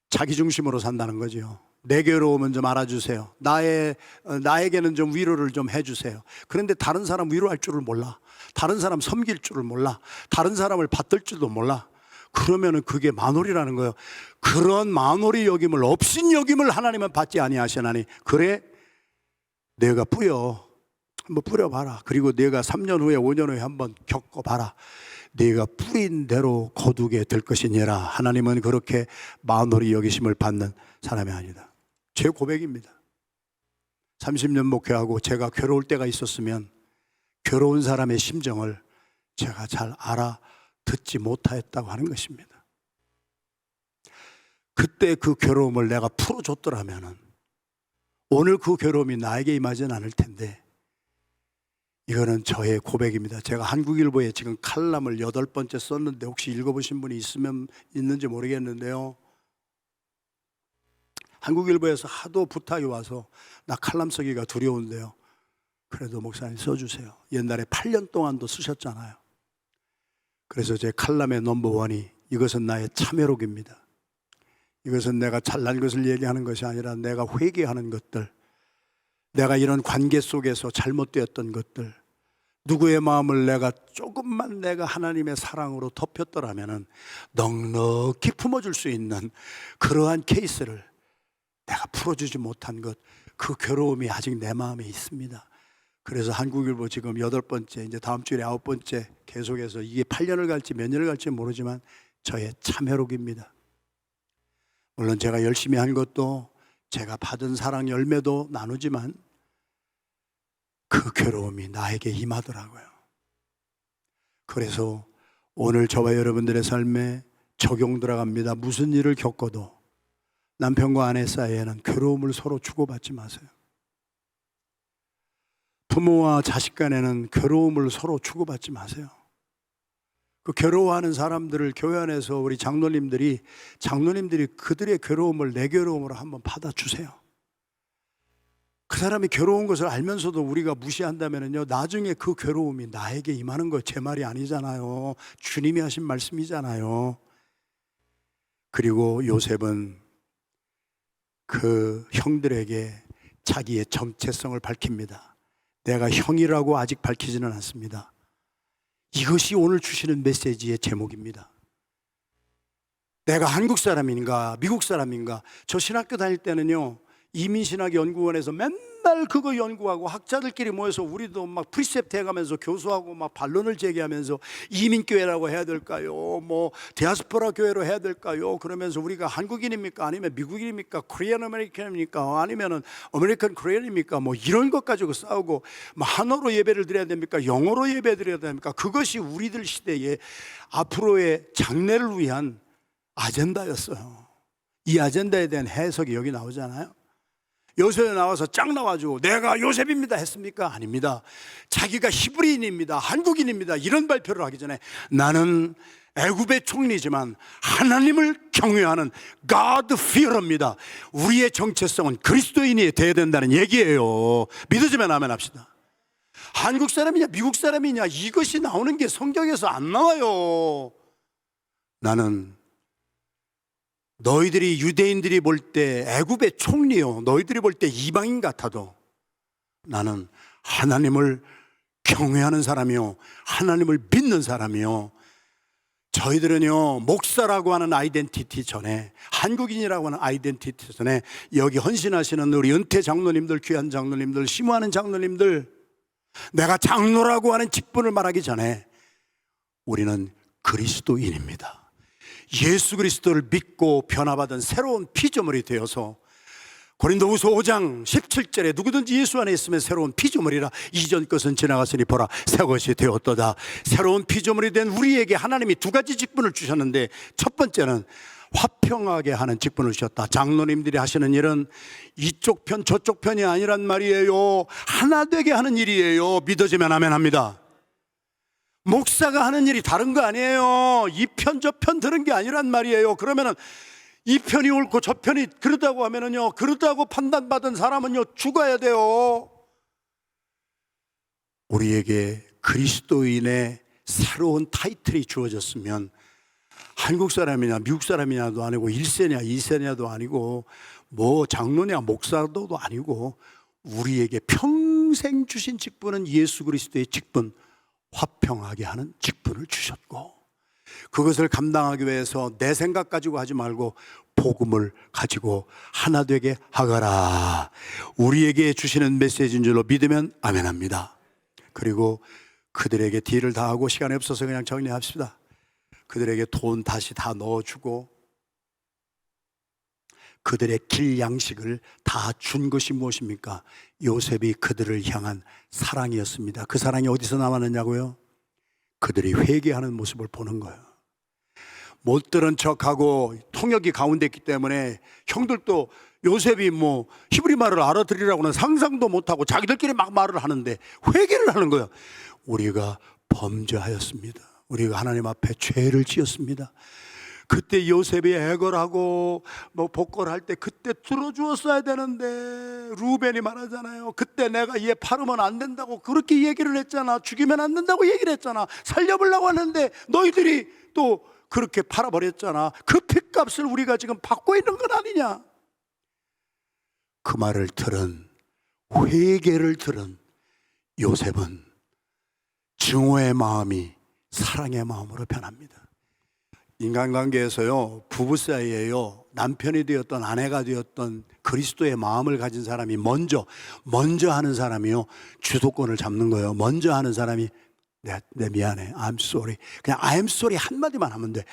자기 중심으로 산다는 거죠. 내 괴로움은 좀 알아주세요. 나에게는 좀 위로를 좀 해주세요. 그런데 다른 사람 위로할 줄을 몰라. 다른 사람 섬길 줄을 몰라. 다른 사람을 받들 줄도 몰라. 그러면은 그게 만홀이라는 거예요. 그런 만홀이 여김을, 업신 여김을 하나님은 받지 아니하시나니. 그래, 내가 한번 뿌려봐라. 그리고 내가 3년 후에 5년 후에 한번 겪어봐라. 네가 뿌린 대로 거두게 될 것이니라. 하나님은 그렇게 만홀히 여기심을 받는 사람이 아니다. 제 고백입니다. 30년 목회하고 제가 괴로울 때가 있었으면 괴로운 사람의 심정을 제가 잘 알아듣지 못하였다고 하는 것입니다. 그때 그 괴로움을 내가 풀어줬더라면 오늘 그 괴로움이 나에게 임하지는 않을 텐데, 이거는 저의 고백입니다. 제가 한국일보에 지금 칼럼을 8번째 썼는데 혹시 읽어보신 분이 있는지 모르겠는데요, 한국일보에서 하도 부탁이 와서 나 칼럼 쓰기가 두려운데요, 그래도 목사님 써주세요. 옛날에 8년 동안도 쓰셨잖아요. 그래서 제 칼럼의 넘버원이 이것은 나의 참회록입니다. 이것은 내가 잘난 것을 얘기하는 것이 아니라 내가 회개하는 것들, 내가 이런 관계 속에서 잘못되었던 것들, 누구의 마음을 내가 조금만 내가 하나님의 사랑으로 덮였더라면 넉넉히 품어줄 수 있는 그러한 케이스를 내가 풀어주지 못한 것, 그 괴로움이 아직 내 마음에 있습니다. 그래서 한국일보 지금 8번째, 이제 다음 주에 9번째 계속해서 이게 8년을 갈지 몇 년을 갈지 모르지만 저의 참회록입니다. 물론 제가 열심히 한 것도, 제가 받은 사랑 열매도 나누지만 그 괴로움이 나에게 임하더라고요. 그래서 오늘 저와 여러분들의 삶에 적용 들어갑니다. 무슨 일을 겪어도 남편과 아내 사이에는 괴로움을 서로 주고받지 마세요. 부모와 자식 간에는 괴로움을 서로 주고받지 마세요. 그 괴로워하는 사람들을 교회 안에서 우리 장로님들이 그들의 괴로움을 내 괴로움으로 한번 받아주세요. 그 사람이 괴로운 것을 알면서도 우리가 무시한다면요, 나중에 그 괴로움이 나에게 임하는 거 제 말이 아니잖아요. 주님이 하신 말씀이잖아요. 그리고 요셉은 그 형들에게 자기의 정체성을 밝힙니다. 내가 형이라고 아직 밝히지는 않습니다. 이것이 오늘 주시는 메시지의 제목입니다. 내가 한국 사람인가 미국 사람인가. 저 신학교 다닐 때는요, 이민신학연구원에서 맨날 그거 연구하고 학자들끼리 모여서 우리도 막 프리셉트 해가면서 교수하고 막 반론을 제기하면서 이민교회라고 해야 될까요? 뭐 디아스포라 교회로 해야 될까요? 그러면서 우리가 한국인입니까? 아니면 미국인입니까? 코리안 아메리칸입니까? 아니면은 아메리칸 코리안입니까? 뭐 이런 것 가지고 싸우고 뭐 한어로 예배를 드려야 됩니까? 영어로 예배 드려야 됩니까? 그것이 우리들 시대의 앞으로의 장래를 위한 아젠다였어요. 이 아젠다에 대한 해석이 여기 나오잖아요. 요셉에 나와서 쫙 나와주고 내가 요셉입니다 했습니까? 아닙니다. 자기가 히브리인입니다, 한국인입니다 이런 발표를 하기 전에 나는 애굽의 총리지만 하나님을 경외하는 God fear입니다. 우리의 정체성은 그리스도인이 되어야 된다는 얘기예요. 믿어지면 아멘 합시다. 한국 사람이냐 미국 사람이냐 이것이 나오는 게 성경에서 안 나와요. 나는 너희들이 유대인들이 볼 때 애굽의 총리요, 너희들이 볼 때 이방인 같아도 나는 하나님을 경외하는 사람이요, 하나님을 믿는 사람이요. 저희들은요 목사라고 하는 아이덴티티 전에, 한국인이라고 하는 아이덴티티 전에 여기 헌신하시는 우리 은퇴 장로님들, 귀한 장로님들, 심호하는 장로님들, 내가 장로라고 하는 직분을 말하기 전에 우리는 그리스도인입니다. 예수 그리스도를 믿고 변화받은 새로운 피조물이 되어서 고린도후서 5장 17절에 누구든지 예수 안에 있으면 새로운 피조물이라 이전 것은 지나갔으니 보라 새 것이 되었도다. 새로운 피조물이 된 우리에게 하나님이 두 가지 직분을 주셨는데 첫 번째는 화평하게 하는 직분을 주셨다. 장로님들이 하시는 일은 이쪽 편 저쪽 편이 아니란 말이에요. 하나 되게 하는 일이에요. 믿어지면 아멘 합니다. 목사가 하는 일이 다른 거 아니에요. 이 편 저 편 들은 게 아니란 말이에요. 그러면은 이 편이 옳고 저 편이 그러다고 하면은요, 그러다고 판단받은 사람은요 죽어야 돼요. 우리에게 그리스도인의 새로운 타이틀이 주어졌으면 한국 사람이냐 미국 사람이냐도 아니고 1세냐 2세냐도 아니고 뭐 장로냐 목사도 아니고 우리에게 평생 주신 직분은 예수 그리스도의 직분, 화평하게 하는 직분을 주셨고, 그것을 감당하기 위해서 내 생각 가지고 하지 말고 복음을 가지고 하나 되게 하거라. 우리에게 주시는 메시지인 줄로 믿으면 아멘합니다. 그리고 그들에게 딜을 다 하고, 시간이 없어서 그냥 정리합시다. 그들에게 돈 다시 다 넣어주고 그들의 길 양식을 다 준 것이 무엇입니까? 요셉이 그들을 향한 사랑이었습니다. 그 사랑이 어디서 나왔느냐고요? 그들이 회개하는 모습을 보는 거예요. 못 들은 척하고 통역이 가운데 있기 때문에 형들도 요셉이 뭐 히브리 말을 알아들으라고는 상상도 못하고 자기들끼리 막 말을 하는데 회개를 하는 거예요. 우리가 범죄하였습니다. 우리가 하나님 앞에 죄를 지었습니다. 그때 요셉이 애걸하고 뭐 복걸할 때 그때 들어주었어야 되는데, 루벤이 말하잖아요. 그때 내가 얘 팔으면 안 된다고 그렇게 얘기를 했잖아. 죽이면 안 된다고 얘기를 했잖아. 살려보려고 하는데 너희들이 또 그렇게 팔아버렸잖아. 그 핏값을 우리가 지금 받고 있는 건 아니냐. 그 말을 들은, 회개를 들은 요셉은 증오의 마음이 사랑의 마음으로 변합니다. 인간관계에서요, 부부 사이에요, 남편이 되었던 아내가 되었던 그리스도의 마음을 가진 사람이 먼저 하는 사람이요 주도권을 잡는 거예요. 먼저 하는 사람이 내 미안해, I'm sorry, 그냥 I'm sorry 한마디만 하면 돼.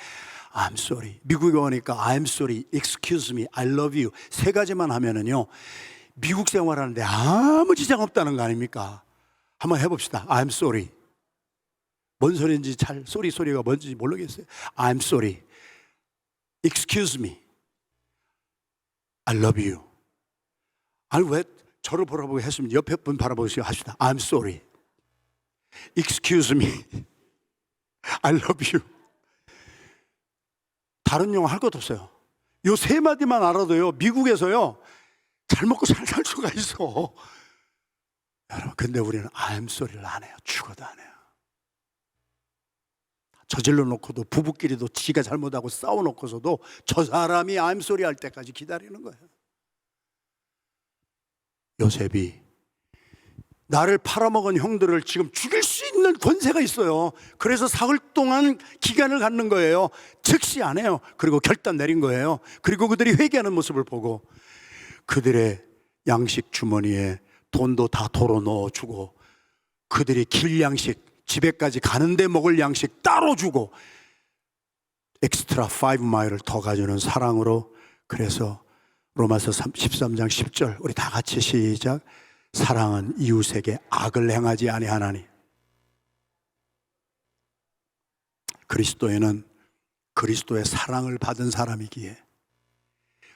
I'm sorry. 미국에 오니까 I'm sorry, excuse me, I love you 세 가지만 하면은요 미국 생활하는데 아무 지장 없다는 거 아닙니까? 한번 해봅시다. I'm sorry. 뭔 소리인지 잘, 소리가 뭔지 모르겠어요. I'm sorry. Excuse me. I love you. 아니 왜 저를 보라보고 했으면 옆에 분 바라보시고 합시다. I'm sorry. Excuse me. I love you. 다른 영어 할 것도 없어요. 요 세 마디만 알아도요 미국에서요 잘 먹고 잘 살 수가 있어. 여러분, 근데 우리는 I'm sorry를 안 해요. 죽어도 안 해요. 저질러 놓고도, 부부끼리도 지가 잘못하고 싸워놓고서도 저 사람이 I'm sorry 할 때까지 기다리는 거예요. 요셉이 나를 팔아먹은 형들을 지금 죽일 수 있는 권세가 있어요. 그래서 사흘 동안 기간을 갖는 거예요. 즉시 안 해요. 그리고 결단 내린 거예요. 그리고 그들이 회개하는 모습을 보고 그들의 양식 주머니에 돈도 다 도로 넣어주고 그들이 길 양식, 집에까지 가는데 먹을 양식 따로 주고 엑스트라 5마일을 더 가주는 사랑으로. 그래서 로마서 13장 10절 우리 다 같이 시작. 사랑은 이웃에게 악을 행하지 아니하나니. 그리스도에는 그리스도의 사랑을 받은 사람이기에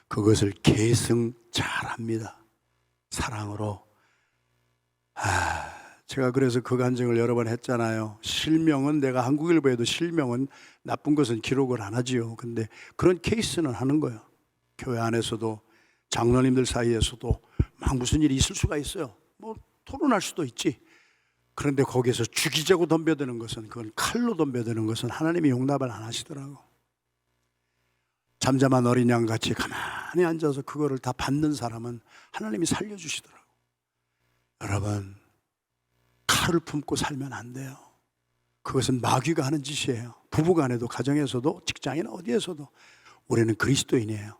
그것을 계승 잘합니다. 사랑으로. 제가 그래서 그 간증을 여러 번 했잖아요. 실명은 내가 한국일보에도 실명은 나쁜 것은 기록을 안 하지요. 근데 그런 케이스는 하는 거예요. 교회 안에서도 장로님들 사이에서도 막 무슨 일이 있을 수가 있어요. 뭐 토론할 수도 있지. 그런데 거기에서 죽이자고 덤벼드는 것은, 그건 칼로 덤벼드는 것은 하나님이 용납을 안 하시더라고. 잠잠한 어린 양같이 가만히 앉아서 그거를 다 받는 사람은 하나님이 살려주시더라고. 여러분, 칼을 품고 살면 안 돼요. 그것은 마귀가 하는 짓이에요. 부부간에도, 가정에서도, 직장이나 어디에서도. 우리는 그리스도인이에요.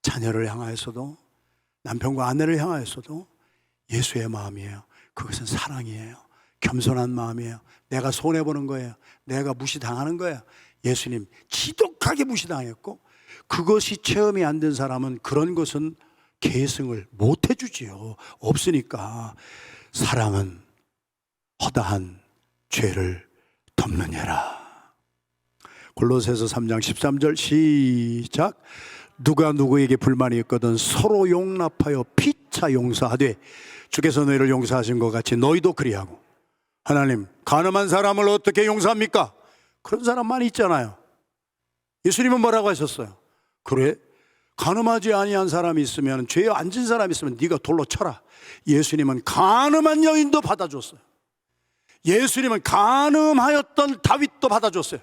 자녀를 향하여서도, 남편과 아내를 향하여서도 예수의 마음이에요. 그것은 사랑이에요. 겸손한 마음이에요. 내가 손해보는 거예요. 내가 무시당하는 거예요. 예수님 지독하게 무시당했고, 그것이 체험이 안 된 사람은 그런 것은 계승을 못 해주지요. 없으니까. 사랑은 허다한 죄를 덮느니라. 골로새서 3장 13절 시작. 누가 누구에게 불만이 있거든 서로 용납하여 피차 용서하되 주께서 너희를 용서하신 것 같이 너희도 그리하고. 하나님, 간음한 사람을 어떻게 용서합니까? 그런 사람 많이 있잖아요. 예수님은 뭐라고 하셨어요? 그래? 간음하지 아니한 사람이 있으면, 죄에 앉은 사람이 있으면 네가 돌로 쳐라. 예수님은 간음한 여인도 받아줬어요. 예수님은 간음하였던 다윗도 받아줬어요.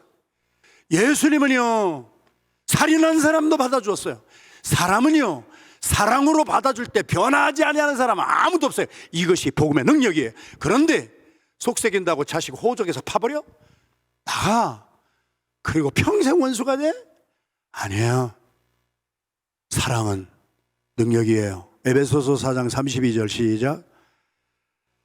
예수님은요, 살인한 사람도 받아줬어요. 사람은요, 사랑으로 받아줄 때 변하지 아니하는 사람은 아무도 없어요. 이것이 복음의 능력이에요. 그런데 속삭인다고 자식 호적에서 파버려? 나가. 그리고 평생 원수가 돼? 아니에요. 사랑은 능력이에요. 에베소서 4장 32절 시작.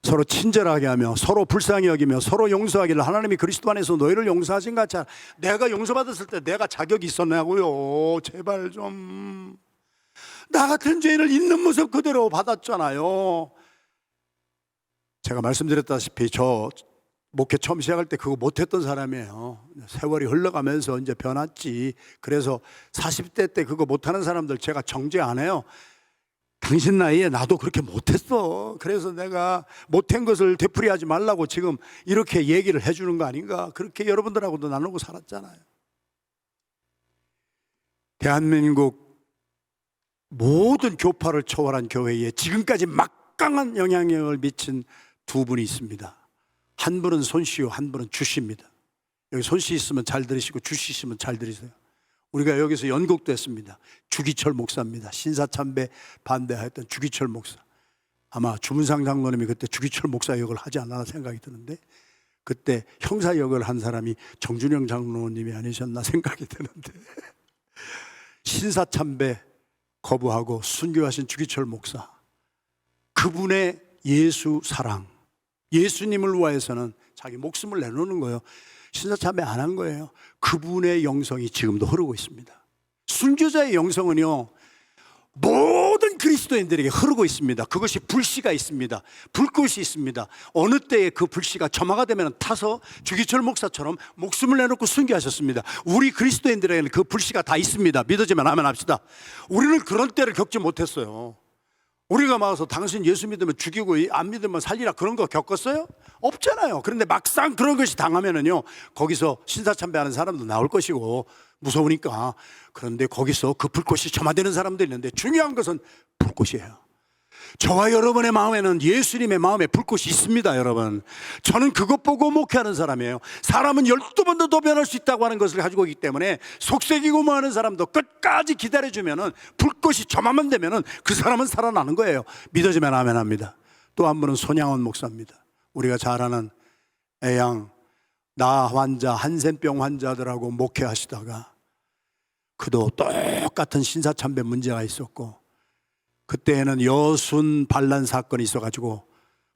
서로 친절하게 하며 서로 불쌍히 여기며 서로 용서하기를 하나님이 그리스도 안에서 너희를 용서하신 것 같이. 내가 용서받았을 때 내가 자격이 있었냐고요. 제발 좀. 나 같은 죄인을 있는 모습 그대로 받았잖아요. 제가 말씀드렸다시피 저 목회 처음 시작할 때 그거 못했던 사람이에요. 세월이 흘러가면서 이제 변했지. 그래서 40대 때 그거 못하는 사람들 제가 정죄 안 해요. 당신 나이에 나도 그렇게 못했어. 그래서 내가 못한 것을 되풀이하지 말라고 지금 이렇게 얘기를 해주는 거 아닌가. 그렇게 여러분들하고도 나누고 살았잖아요. 대한민국 모든 교파를 초월한 교회에 지금까지 막강한 영향력을 미친 두 분이 있습니다. 한 분은 손씨요, 한 분은 주씨입니다. 여기 손씨 있으면 잘 들으시고 주씨 있으면 잘 들으세요. 우리가 여기서 연극도 했습니다. 주기철 목사입니다. 신사참배 반대했던 주기철 목사. 아마 주문상 장로님이 그때 주기철 목사 역을 하지 않았나 생각이 드는데, 그때 형사 역을 한 사람이 정준영 장로님이 아니셨나 생각이 드는데 신사참배 거부하고 순교하신 주기철 목사, 그분의 예수 사랑, 예수님을 위해서는 자기 목숨을 내놓는 거예요. 신사참배 안 한 거예요. 그분의 영성이 지금도 흐르고 있습니다. 순교자의 영성은요, 모든 그리스도인들에게 흐르고 있습니다. 그것이 불씨가 있습니다. 불꽃이 있습니다. 어느 때에 그 불씨가 점화가 되면 타서 주기철 목사처럼 목숨을 내놓고 순교하셨습니다. 우리 그리스도인들에게는 그 불씨가 다 있습니다. 믿어지면 아멘 합시다. 우리는 그런 때를 겪지 못했어요. 우리가 막아서 당신 예수 믿으면 죽이고 안 믿으면 살리라 그런 거 겪었어요? 없잖아요. 그런데 막상 그런 것이 당하면은요, 거기서 신사참배하는 사람도 나올 것이고 무서우니까. 그런데 거기서 그 불꽃이 점화되는 사람도 있는데, 중요한 것은 불꽃이에요. 저와 여러분의 마음에는 예수님의 마음에 불꽃이 있습니다. 여러분, 저는 그것 보고 목회하는 사람이에요. 사람은 12번도 더 변할 수 있다고 하는 것을 가지고 있기 때문에 속색이고 뭐하는 사람도 끝까지 기다려주면은, 불꽃이 점화만 되면은 그 사람은 살아나는 거예요. 믿어지면 아멘 합니다. 또 한 분은 손양원 목사입니다. 우리가 잘 아는 애양 나 환자, 한센병 환자들하고 목회하시다가 그도 똑같은 신사참배 문제가 있었고, 그때에는 여순 반란 사건이 있어가지고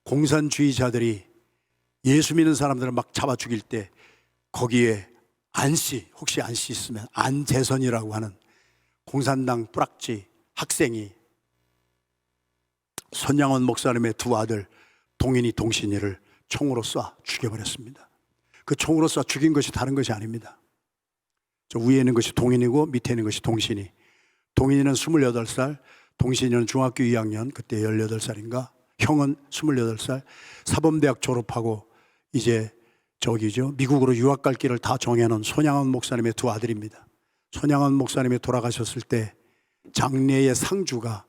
공산주의자들이 예수 믿는 사람들을 막 잡아 죽일 때 거기에 안씨, 혹시 안씨 있으면 안재선이라고 하는 공산당 뿌락지 학생이 손양원 목사님의 두 아들 동인이 동신이를 총으로 쏴 죽여버렸습니다. 그 총으로 쏴 죽인 것이 다른 것이 아닙니다. 저 위에 있는 것이 동인이고 밑에 있는 것이 동신이. 동인이는 28살, 동신이는 중학교 2학년, 그때 18살인가, 형은 28살, 사범대학 졸업하고 이제 미국으로 유학 갈 길을 다 정해놓은 손양원 목사님의 두 아들입니다. 손양원 목사님이 돌아가셨을 때 장례의 상주가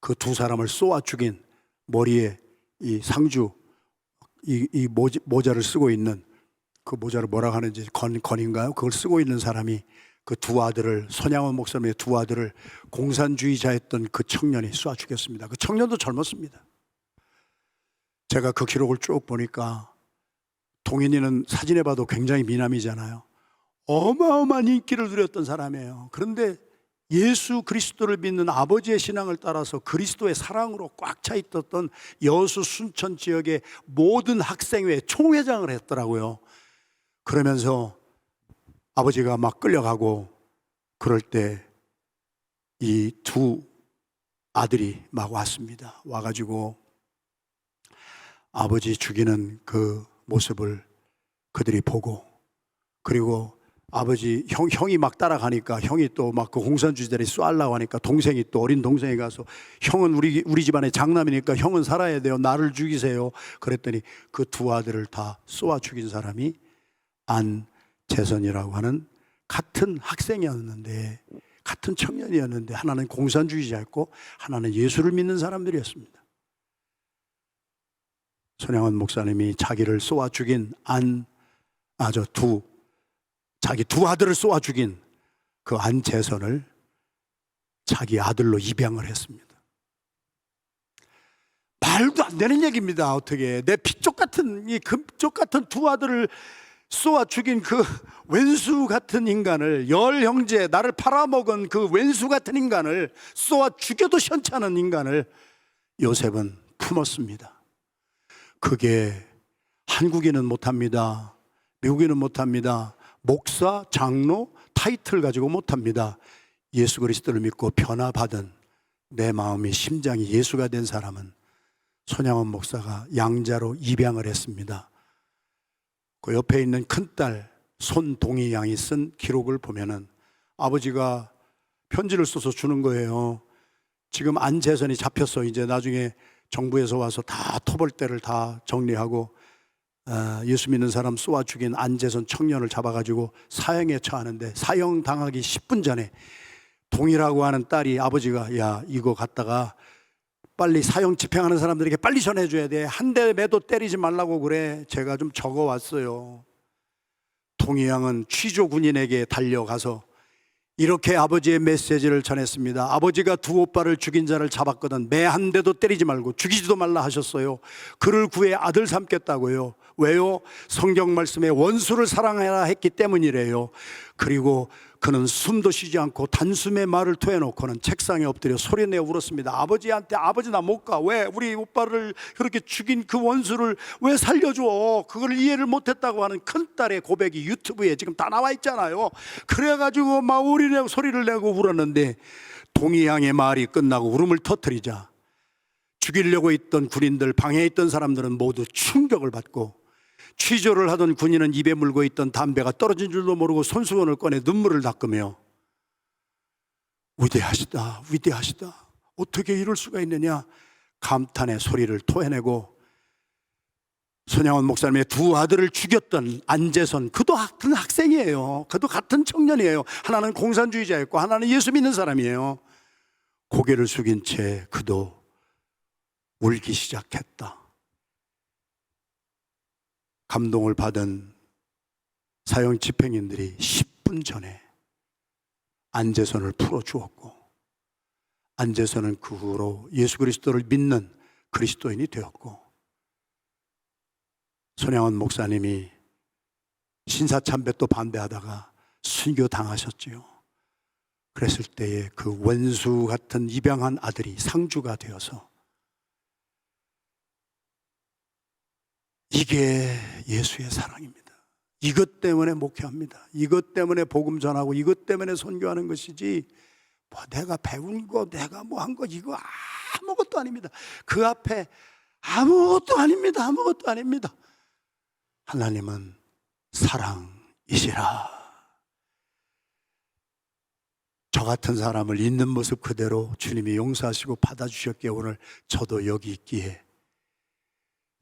그 두 사람을 쏘아 죽인, 머리에 이 상주 이 모자를 쓰고 있는, 그 모자를 뭐라고 하는지 건인가요? 그걸 쓰고 있는 사람이 그 두 아들을, 손양원 목사님의 두 아들을 공산주의자였던 그 청년이 쏘아 죽였습니다. 그 청년도 젊었습니다. 제가 그 기록을 쭉 보니까 동인이는 사진에 봐도 굉장히 미남이잖아요. 어마어마한 인기를 누렸던 사람이에요. 그런데 예수 그리스도를 믿는 아버지의 신앙을 따라서 그리스도의 사랑으로 꽉 차 있었던 여수 순천 지역의 모든 학생회 총회장을 했더라고요. 그러면서 아버지가 막 끌려가고 그럴 때 이 두 아들이 막 왔습니다. 와가지고 아버지 죽이는 그 모습을 그들이 보고, 그리고 아버지 형이 막 따라가니까 형이 또 막 그 공산주의자들이 쏘려고 하니까 동생이, 또 어린 동생이 가서 형은 우리 집안의 장남이니까 형은 살아야 돼요, 나를 죽이세요. 그랬더니 그 두 아들을 다 쏘아 죽인 사람이 안재선이라고 하는 같은 학생이었는데, 같은 청년이었는데, 하나는 공산주의자였고 하나는 예수를 믿는 사람들이었습니다. 손양원 목사님이 자기를 쏘아 죽인 자기 두 아들을 쏘아 죽인 그 안재선을 자기 아들로 입양을 했습니다. 말도 안 되는 얘기입니다. 어떻게 내 피쪽 같은, 이 금쪽 같은 두 아들을 쏘아 죽인 그 왼수 같은 인간을, 열 형제 나를 팔아먹은 그 왼수 같은 인간을, 쏘아 죽여도 시원찮은 인간을 요셉은 품었습니다. 그게 한국인은 못합니다. 미국인은 못합니다. 목사, 장로, 타이틀 가지고 못합니다. 예수 그리스도를 믿고 변화받은 내 마음이, 심장이 예수가 된 사람은 손양원 목사가 양자로 입양을 했습니다. 그 옆에 있는 큰딸 손동희 양이 쓴 기록을 보면은 아버지가 편지를 써서 주는 거예요. 지금 안재선이 잡혔어. 이제 나중에 정부에서 와서 다 토벌대를 다 정리하고 예수 믿는 사람 쏘아 죽인 안재선 청년을 잡아가지고 사형에 처하는데, 사형 당하기 10분 전에 동이라고 하는 딸이 아버지가 야 이거 갖다가 빨리 사형 집행하는 사람들에게 빨리 전해줘야 돼. 한 대 매도 때리지 말라고 그래. 제가 좀 적어왔어요. 동희 양은 취조 군인에게 달려가서 이렇게 아버지의 메시지를 전했습니다. 아버지가 두 오빠를 죽인 자를 잡았거든. 매 한 대도 때리지 말고 죽이지도 말라 하셨어요. 그를 구해 아들 삼겠다고요. 왜요? 성경 말씀에 원수를 사랑해라 했기 때문이래요. 그리고 그는 숨도 쉬지 않고 단숨에 말을 토해놓고는 책상에 엎드려 소리내어 울었습니다. 아버지한테 아버지 나 못 가. 왜 우리 오빠를 그렇게 죽인 그 원수를 왜 살려줘? 그걸 이해를 못했다고 하는 큰딸의 고백이 유튜브에 지금 다 나와 있잖아요. 그래가지고 막 우리내고 소리를 내고 울었는데, 동희 양의 말이 끝나고 울음을 터뜨리자 죽이려고 있던 군인들, 방에 있던 사람들은 모두 충격을 받고, 취조를 하던 군인은 입에 물고 있던 담배가 떨어진 줄도 모르고 손수건을 꺼내 눈물을 닦으며 위대하시다, 위대하시다, 어떻게 이럴 수가 있느냐 감탄의 소리를 토해내고, 손양원 목사님의 두 아들을 죽였던 안재선, 그도 같은 학생이에요. 그도 같은 청년이에요. 하나는 공산주의자였고 하나는 예수 믿는 사람이에요. 고개를 숙인 채 그도 울기 시작했다. 감동을 받은 사형 집행인들이 10분 전에 안재선을 풀어주었고, 안재선은 그 후로 예수 그리스도를 믿는 그리스도인이 되었고, 손양원 목사님이 신사참배도 반대하다가 순교 당하셨지요. 그랬을 때에 그 원수 같은 입양한 아들이 상주가 되어서 이게 예수의 사랑입니다. 이것 때문에 목회합니다. 이것 때문에 복음 전하고 이것 때문에 선교하는 것이지 뭐 내가 배운 거 내가 뭐 한 거 이거 아무것도 아닙니다. 그 앞에 아무것도 아닙니다. 아무것도 아닙니다. 하나님은 사랑이시라. 저 같은 사람을 있는 모습 그대로 주님이 용서하시고 받아주셨기에 오늘 저도 여기 있기에,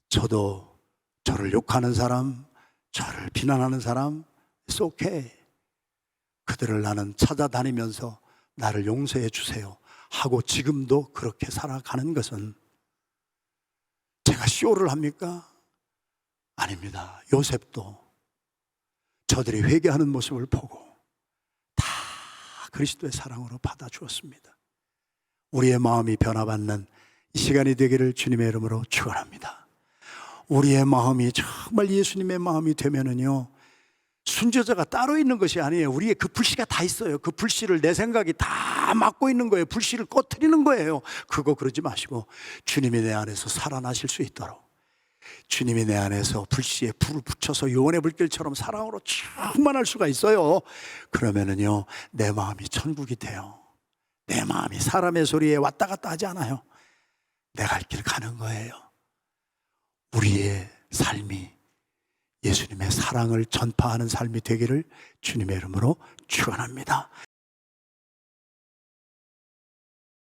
저도 저를 욕하는 사람, 저를 비난하는 사람, it's okay. 그들을 나는 찾아다니면서 나를 용서해 주세요 하고 지금도 그렇게 살아가는 것은 제가 쇼를 합니까? 아닙니다. 요셉도 저들이 회개하는 모습을 보고 다 그리스도의 사랑으로 받아주었습니다. 우리의 마음이 변화받는 이 시간이 되기를 주님의 이름으로 축원합니다. 우리의 마음이 정말 예수님의 마음이 되면은요, 순교자가 따로 있는 것이 아니에요. 우리의 그 불씨가 다 있어요. 그 불씨를 내 생각이 다 막고 있는 거예요. 불씨를 꺼트리는 거예요. 그거 그러지 마시고 주님이 내 안에서 살아나실 수 있도록, 주님이 내 안에서 불씨에 불을 붙여서 요한의 불길처럼 사랑으로 충만할 수가 있어요. 그러면은요, 내 마음이 천국이 돼요. 내 마음이 사람의 소리에 왔다 갔다 하지 않아요. 내 갈 길 가는 거예요. 우리의 삶이 예수님의 사랑을 전파하는 삶이 되기를 주님의 이름으로 축원합니다.